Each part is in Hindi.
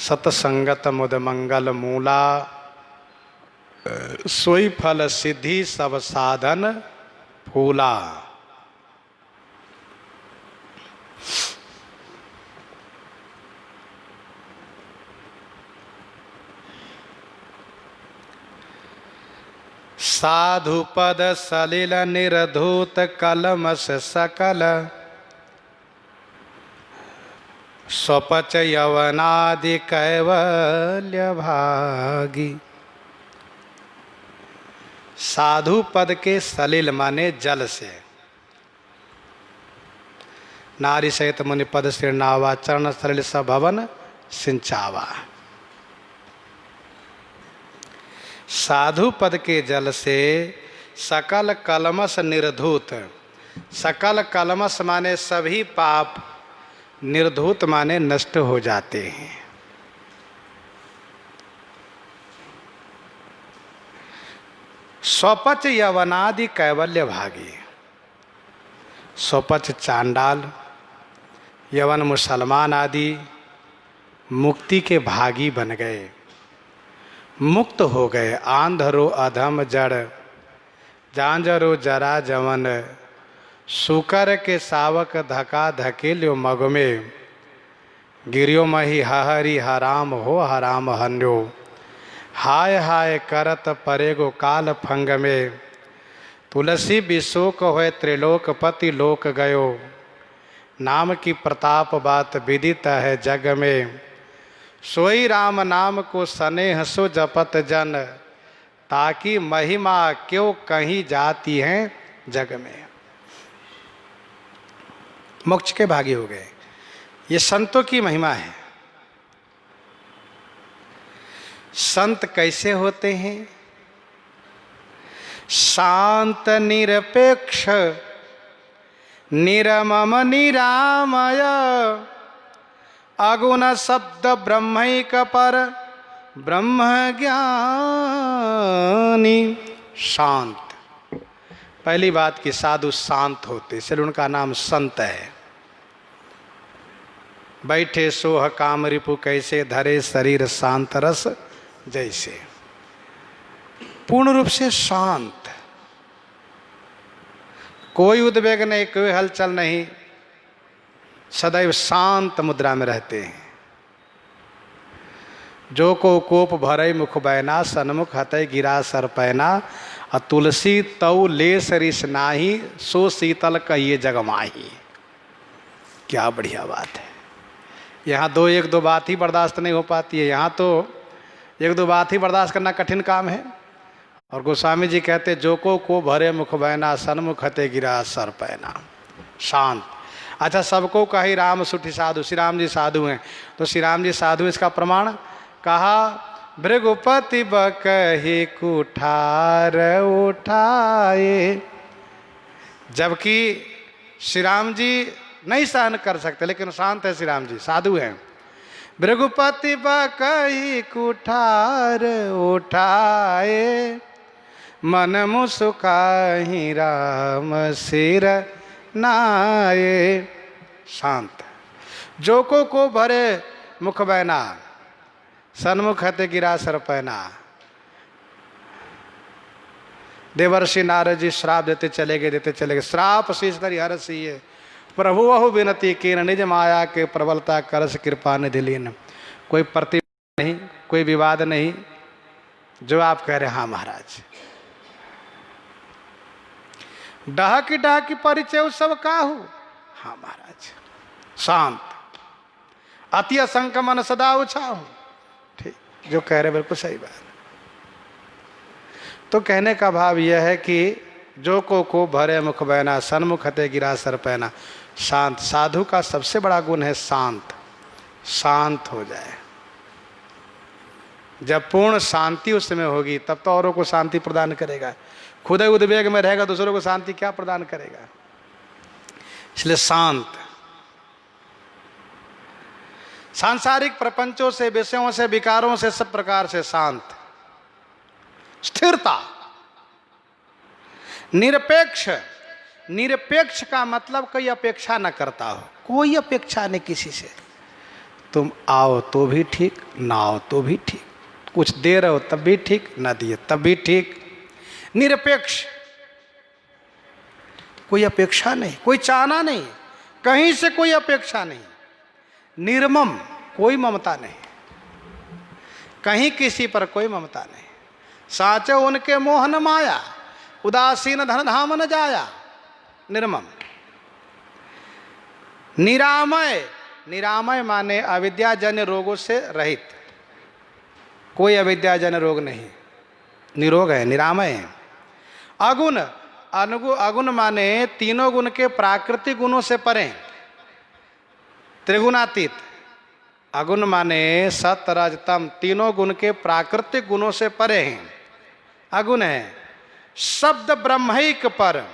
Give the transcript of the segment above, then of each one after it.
सतसंगत मुद मंगल मूला, सोई फल सिद्धि सब साधन फूला। साधु पद सलिल निर्धूत कलमस सकल, स्वपच यवनादि कैवल्य भागी। साधु पद के सलिल माने जल से, नारी सहित मुनि पद श्रीनावा, चरण सलिल सभवन सिंचावा। साधु पद के जल से सकल कलमस निर्धूत, सकल कलमस माने सभी पाप, निर्धूत माने नष्ट हो जाते हैं। स्वपच यवनादि कैवल्य भागी। स्वपच चांडाल, यवन मुसलमान आदि मुक्ति के भागी बन गए, मुक्त हो गए। आंधरो अधम जड़, जांजरो जरा जवन, सुकर के सावक धका धकेल्यो मग में, गिरियो मही हहरी हराम हो हराम हन्यो, हाय हाय करत परेगो काल फंग में, तुलसी विशोक होए त्रिलोकपति लोक गयो, नाम की प्रताप बात विदित है जग में, सोई राम नाम को स्नेह सो जपत जन, ताकि महिमा क्यों कहीं जाती हैं जग में। मोक्ष के भागी हो गए। ये संतों की महिमा है। संत कैसे होते हैं? शांत निरपेक्ष निरमम निरामय, अगुण शब्द ब्रह्मैक पर ब्रह्म ज्ञानी। शांत, पहली बात कि साधु शांत होते, इसलिए उनका नाम संत है। बैठे सोह काम रिपु कैसे, धरे शरीर शांत रस जैसे। पूर्ण रूप से शांत, कोई उद्वेग नहीं, कोई हलचल नहीं, सदैव शांत मुद्रा में रहते हैं। जो को कोप भरई मुख बैना, सन्मुख हतई गिरा सर पैना, तुलसी तऊ ले सरिस नाही, सो शीतल कहिए जगमाही। क्या बढ़िया बात है। यहाँ एक दो बात ही बर्दाश्त नहीं हो पाती है। यहाँ तो एक दो बात ही बर्दाश्त करना कठिन काम है। और गोस्वामी जी कहते जो को भरे मुख बैना, सन्मुख हते गिरा सर पैना। शांत। अच्छा, सबको कही राम सुठी साधु, श्री राम जी साधु हैं, तो श्री राम जी साधु, इसका प्रमाण कहा भृगुपति बकहि कुठार उठाए। जबकि श्री राम जी नहीं सहन कर सकते, लेकिन शांत है श्री राम जी, साधु हैं। भृगुपति बकहि कुठार उठाए, मन मुसुकाहि राम सिर नाये। शांत। जो को भरे मुख बैना, सन्मुख हते गिरा सर पैना। देवर्षि नारद जी श्राप देते चले गए। श्राप शीश धरि हर सिए, प्रभु बहु विनती कीन, निज माया के प्रबलता करस कृपा निधि लीन। कोई प्रतिवाद नहीं, कोई विवाद नहीं, जो आप कह रहे, हाँ महाराज। डहकी डहकी परिचय सब काहू, हाँ महाराज। शांत। अति असंक मन सदा उछाहू। ठीक, जो कह रहे बिल्कुल सही बात। तो कहने का भाव यह है कि जो को भरे मुख बैना, सन्मुख हते गिरा सर पैना। शांत। साधु का सबसे बड़ा गुण है शांत। शांत हो जाए। जब पूर्ण शांति उस समय होगी, तब तो औरों को शांति प्रदान करेगा। खुद ही उद्वेग में रहेगा, दूसरों को शांति क्या प्रदान करेगा? इसलिए शांत। सांसारिक प्रपंचों से, विषयों से, विकारों से, सब प्रकार से शांत। स्थिरता। निरपेक्ष। निरपेक्ष का मतलब कोई अपेक्षा न करता हो, कोई अपेक्षा नहीं किसी से। तुम आओ तो भी ठीक, ना आओ तो भी ठीक, कुछ दे रहे हो तब भी ठीक, ना दिए तब भी ठीक। निरपेक्ष, कोई अपेक्षा नहीं, कोई चाहना नहीं, कहीं से कोई अपेक्षा नहीं। निर्मम, कोई ममता नहीं, कहीं किसी पर कोई ममता नहीं। साचो उनके मोहन माया, उदासीन धन धाम न जाया। निर्मम। निरामय, निरामय माने अविद्याजन्य रोगों से रहित, कोई अविद्याजन्य रोग नहीं, निरोग है, निरामय है। अगुण, अगुण माने तीनों गुण के प्राकृतिक गुणों से परे, त्रिगुणातीत। अगुण माने सत रज तम, तीनों गुण के प्राकृतिक गुणों से परे हैं, अगुण है। शब्द ब्रह्मैक पर,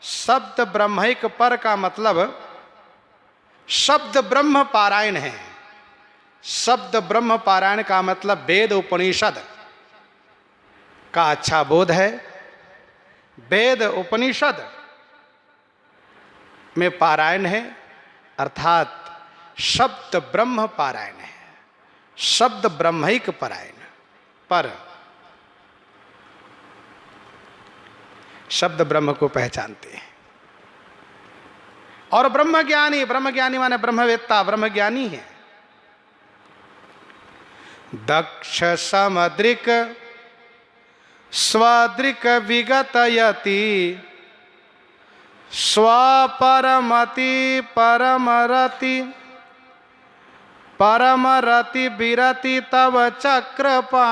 शब्द ब्रह्मैक पर का मतलब शब्द ब्रह्म पारायण है। शब्द ब्रह्म पारायण का मतलब वेद उपनिषद का अच्छा बोध है। वेद उपनिषद में पारायण है, अर्थात शब्द ब्रह्म पारायण है, शब्द ब्रह्मैक पारायण पर, शब्द ब्रह्म को पहचानते हैं। और ब्रह्मज्ञानी, ब्रह्मज्ञानी माने ब्रह्मवेत्ता, ब्रह्मज्ञानी है। दक्ष समद्रिक स्वद्रिक विगतयति, स्वपरमति परमरति, परमरति विरति तव चक्रपाणि।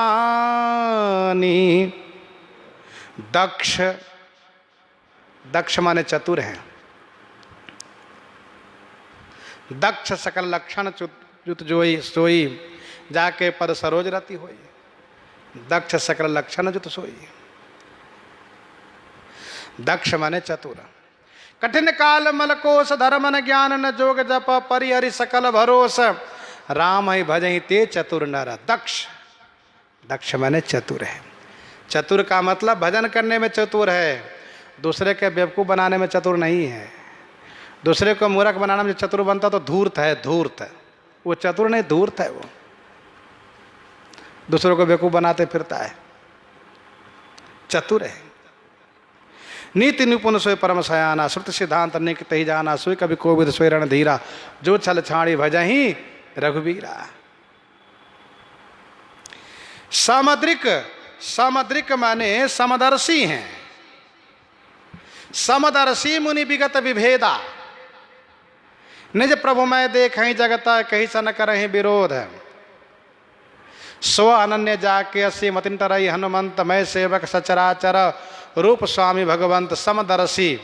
दक्ष, दक्ष माने चतुर है। दक्ष सकल लक्षण जुत जोई सोई, जाके पद सरोज रति होई। दक्ष सकल लक्षण जुत सोई। दक्ष माने चतुर। कठिन काल मलकोष, धर्म न ज्ञान न जोग जप, परिहरि सकल भरोस, राम ही भजहि ते चतुर नर। दक्ष, दक्ष माने चतुर है। चतुर का मतलब भजन करने में चतुर है, दूसरे के बेवकूफ़ बनाने में चतुर नहीं है। दूसरे को मूर्ख बनाने में चतुर बनता तो धूर्त है, धूर्त। वो चतुर नहीं, धूर्त है। वो दूसरों को बेवकूफ़ बनाते फिरता है, चतुर है। नीति निपुण सोई परम सयाना, श्रुत सिद्धांत निक तही जाना, सोई कभी कोविद सोई रण धीरा, जो छल छाड़ी भजहि रघुवीरा। सामद्रिक, सामद्रिक माने समदर्शी हैं। समदर्शी मुनि विगत विभेदा, निज प्रभु मैं देखें जगता, कहीं सन करहीं विरोध। स्व अनन्य जाके असी मतिन तरई, हनुमंत मैं सेवक सचराचर, रूप स्वामी भगवंत समदर्शी।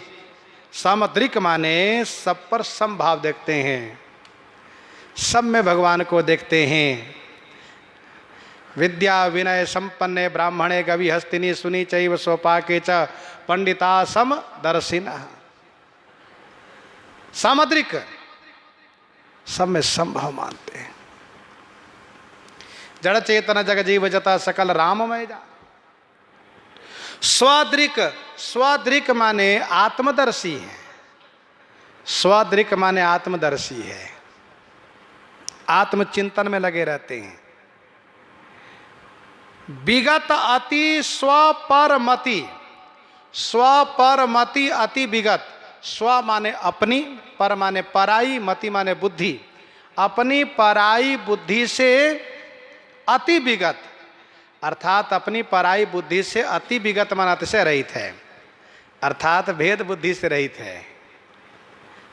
समद्रिक माने सब पर समभाव देखते हैं, सब में भगवान को देखते हैं। विद्या विनय संपन्ने ब्राह्मणे गवि हस्तिनी, सुनी चैव सोपाके च पंडिता समदर्शिनः। सामद्रिक, सब में संभव मानते हैं। जड़ चेतन जग जीव जता, सकल राममय जा। स्वाद्रिक, स्वाद्रिक माने आत्मदर्शी है। स्वाद्रिक माने आत्मदर्शी है, आत्मचिंतन में लगे रहते हैं। विगत अति स्वपरमति, स्वपरमति अति विगत। स्व माने अपनी, पर माने पराई, मति माने बुद्धि। अपनी पराई बुद्धि से अति विगत, अर्थात अपनी पराई बुद्धि से अति विगत माने से रहित है, अर्थात भेद बुद्धि से रहित है।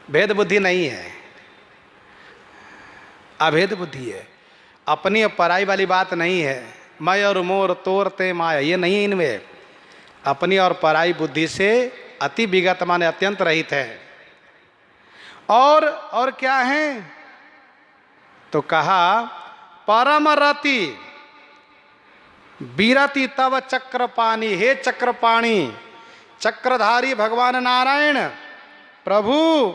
भेद बुद्धि नहीं है, अभेद बुद्धि है। अपनी और पराई वाली बात नहीं है। मैं और मोर तोर ते माया, ये नहीं है इनमें। अपनी और पराई बुद्धि से अति विगत माने अत्यंत रहित है। और क्या है तो कहा परम रति बीरति तव चक्रपाणी। हे चक्रपाणी, चक्रधारी भगवान नारायण प्रभु,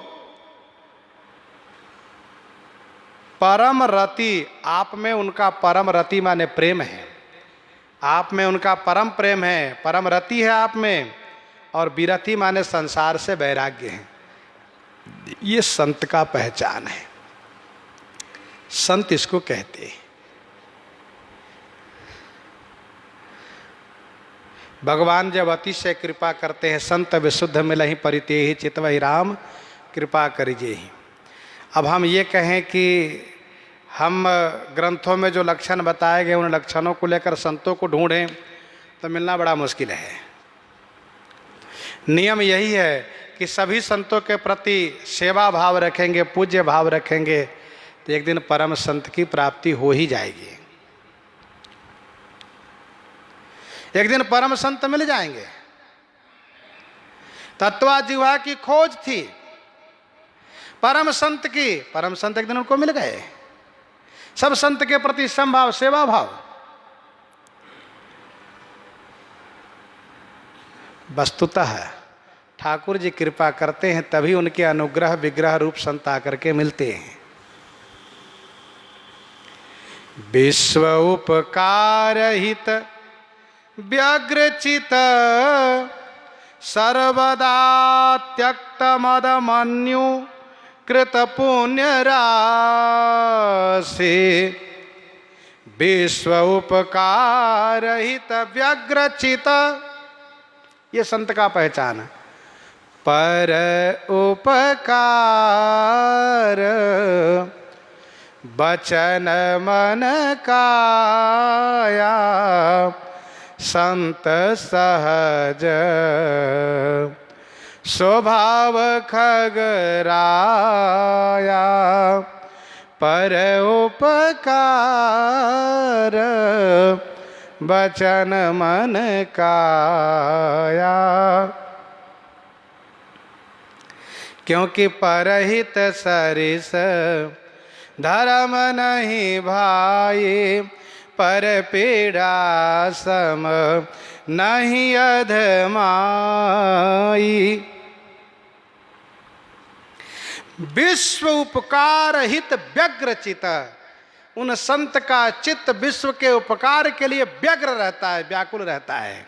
परम रति, आप में उनका परम रति माने प्रेम है। आप में उनका परम प्रेम है, परम रति है आप में। और विरति माने संसार से वैराग्य है। ये संत का पहचान है। संत इसको कहते हैं। भगवान जब अतिशय कृपा करते हैं, संत विशुद्ध मिलहि परितेहि चितवहि राम कृपा करिजे ही। अब हम ये कहें कि हम ग्रंथों में जो लक्षण बताए गए उन लक्षणों को लेकर संतों को ढूंढें तो मिलना बड़ा मुश्किल है। नियम यही है कि सभी संतों के प्रति सेवा भाव रखेंगे, पूज्य भाव रखेंगे तो एक दिन परम संत की प्राप्ति हो ही जाएगी। एक दिन परम संत मिल जाएंगे। तत्वा जिह्वा की खोज थी परम संत की, परम संत एक दिन उनको मिल गए। सब संत के प्रति समभाव, सेवा भाव। वस्तुतः ठाकुर जी कृपा करते हैं तभी उनके अनुग्रह विग्रह रूप संत आकर के मिलते हैं। विश्व उपकार हित व्यग्रचित सर्वदा त्यक्त मद मन्यु कृत पुण्य राशि। विश्व उपकार हित व्यग्रचित, ये संत का पहचान है। पर उपकार बचन मन काया संत सहज स्वभाव खगराया। पर उपकार बचन मन काया। क्योंकि परहित सरिस धर्म नहीं भाई, पर पीड़ा सम नहीं अधमाई। विश्व उपकार हित व्यग्रचित, उन संत का चित्त विश्व के उपकार के लिए व्यग्र रहता है, व्याकुल रहता है।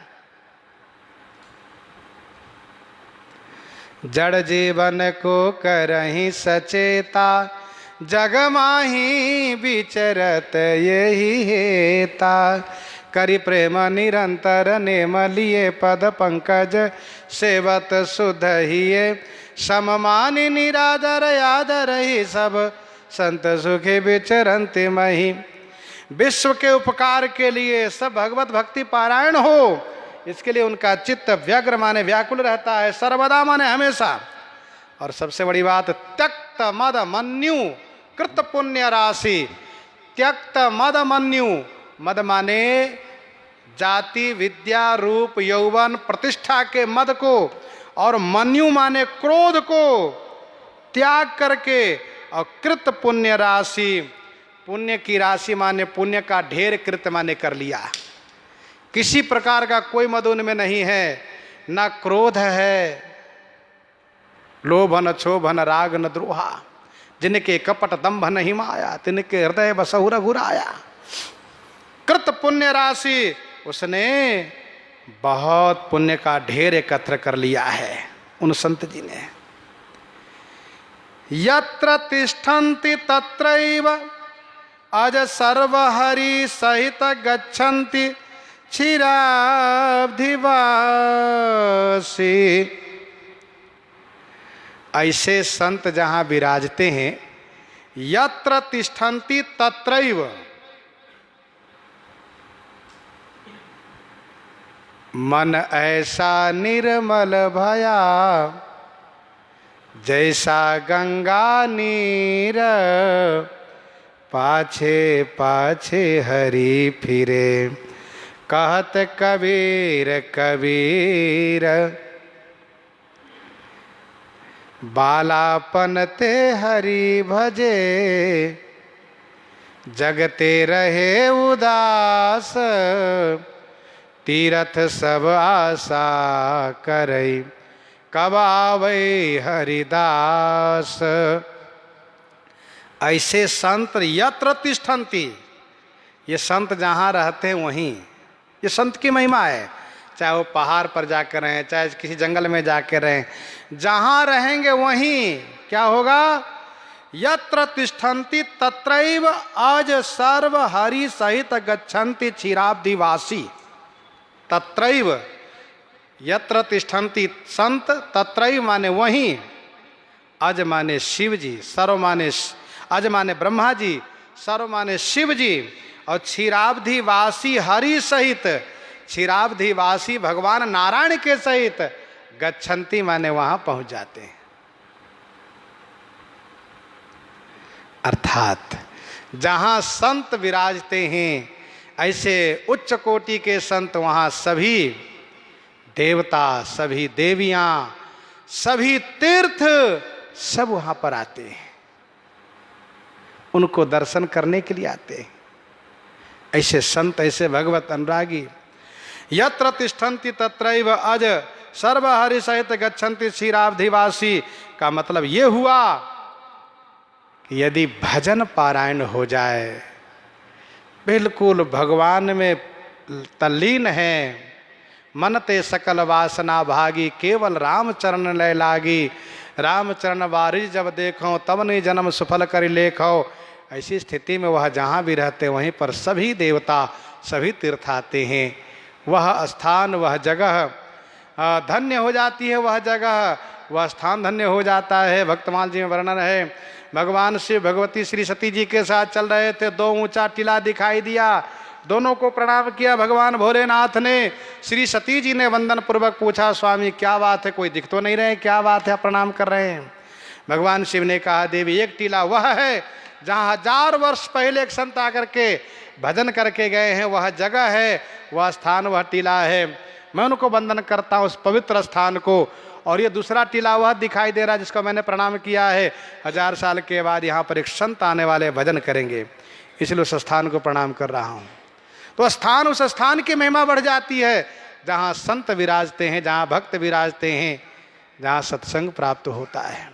जड़ जीवन को करहि सचेता, जग माही विचरत यही हेता। करि प्रेम निरंतर नेम लिए, पद पंकज सेवत सुध हिये। सममानि निरादर आदर ही, सब संत सुखी विचरंति मही। विश्व के उपकार के लिए सब भगवत भक्ति पारायण हो, इसके लिए उनका चित्त व्यग्र माने व्याकुल रहता है, सर्वदा माने हमेशा। और सबसे बड़ी बात, त्यक्त मद मन्यु कृत पुण्य राशि। त्यक्त मद मन्यु, मद माने जाति विद्या रूप यौवन प्रतिष्ठा के मद को, और मन्यु माने क्रोध को त्याग करके, और कृत पुण्य राशि, पुण्य की राशि माने पुण्य का ढेर, कृत माने कर लिया। किसी प्रकार का कोई मद उनमें नहीं है, न क्रोध है, लोभ न क्षोभ न राग न द्रोहा। जिनके कपट दंभ नहीं माया, तिनके हृदय बसहु रघुराया। कृत पुण्य राशि, उसने बहुत पुण्य का ढेर एकत्र कर लिया है उन संत जी ने। यत्र तिष्ठन्ति तत्रैव अज सर्वहरि सहित गच्छन्ति क्षीराब्धिवासी। ऐसे संत जहाँ विराजते हैं, यत्र तिष्ठन्ति तत्रैव, मन ऐसा निर्मल भया, जैसा गंगा नीर, पाछे पाछे हरि फिरे, कहत कबीर कबीर। बालापन ते हरि भजे, जगते रहे उदास, तीरथ सब आशा करई, कब आवे हरिदास। ऐसे संत यत्र तिष्ठन्ति, ये संत जहाँ रहते हैं वहीं, ये संत की महिमा है। चाहे वो पहाड़ पर जाकर रहें, चाहे किसी जंगल में जाकर रहें, जहाँ रहेंगे वहीं क्या होगा? यत्र तिष्ठन्ति तत्रैव अज सर्व हरि सहित गच्छन्ति क्षीराब्धिवासी। तत्रैव, यत्र तिष्ठन्ति संत, तत्रैव माने वहीं, अज माने शिव जी, सर्व माने अज माने ब्रह्मा जी, सर्व माने शिव जी, और क्षीराब्धिवासी हरि सहित, क्षीराब्धिवासी भगवान नारायण के सहित, गच्छन्ति माने वहां पहुंच जाते हैं। अर्थात जहां संत विराजते हैं, ऐसे उच्च कोटि के संत, वहां सभी देवता, सभी देवियां, सभी तीर्थ सब वहां पर आते हैं, उनको दर्शन करने के लिए आते हैं। ऐसे संत, ऐसे भगवत अनुरागी। यत्र तिष्ठन्ति तत्रैव अज सर्व हरि सहित गच्छन्ति क्षीराब्धिवासी का मतलब ये हुआ कि यदि भजन पारायण हो जाए, बिल्कुल भगवान में तल्लीन है, मन ते सकल वासना भागी, केवल राम चरण लय लागी, राम चरण बारिज जब देखो, तब नहीं जन्म सुफल कर लेखो। ऐसी स्थिति में वह जहाँ भी रहते वहीं पर सभी देवता, सभी तीर्थ आते हैं। वह स्थान, वह जगह धन्य हो जाती है, वह जगह, वह स्थान धन्य हो जाता है। भक्तमाल जी में वर्णन है, भगवान शिव भगवती श्री सती जी के साथ चल रहे थे, दो ऊंचा टीला दिखाई दिया, दोनों को प्रणाम किया भगवान भोलेनाथ ने। श्री सती जी ने वंदन पूर्वक पूछा, स्वामी क्या बात है, कोई दिख तो नहीं रहे, क्या बात है, प्रणाम कर रहे हैं। भगवान शिव ने कहा, देवी एक टीला वह है जहाँ 1000 वर्ष पहले एक संत आकर के भजन करके गए हैं, वह जगह है, वह स्थान, वह टीला है। मैं उनको वंदन करता हूँ उस पवित्र स्थान को। और ये दूसरा टीला वह दिखाई दे रहा है जिसको मैंने प्रणाम किया है। 1000 साल के बाद यहाँ पर एक संत आने वाले भजन करेंगे, इसलिए उस स्थान को प्रणाम कर रहा हूँ। तो स्थान, उस स्थान की महिमा बढ़ जाती है जहाँ संत विराजते हैं, जहाँ भक्त विराजते हैं, जहाँ सत्संग प्राप्त होता है।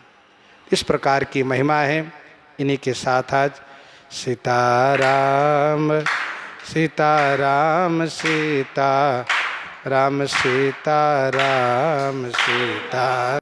इस प्रकार की महिमा है। इन्हीं के साथ आज सीताराम सीताराम सीता राम सीताराम सीता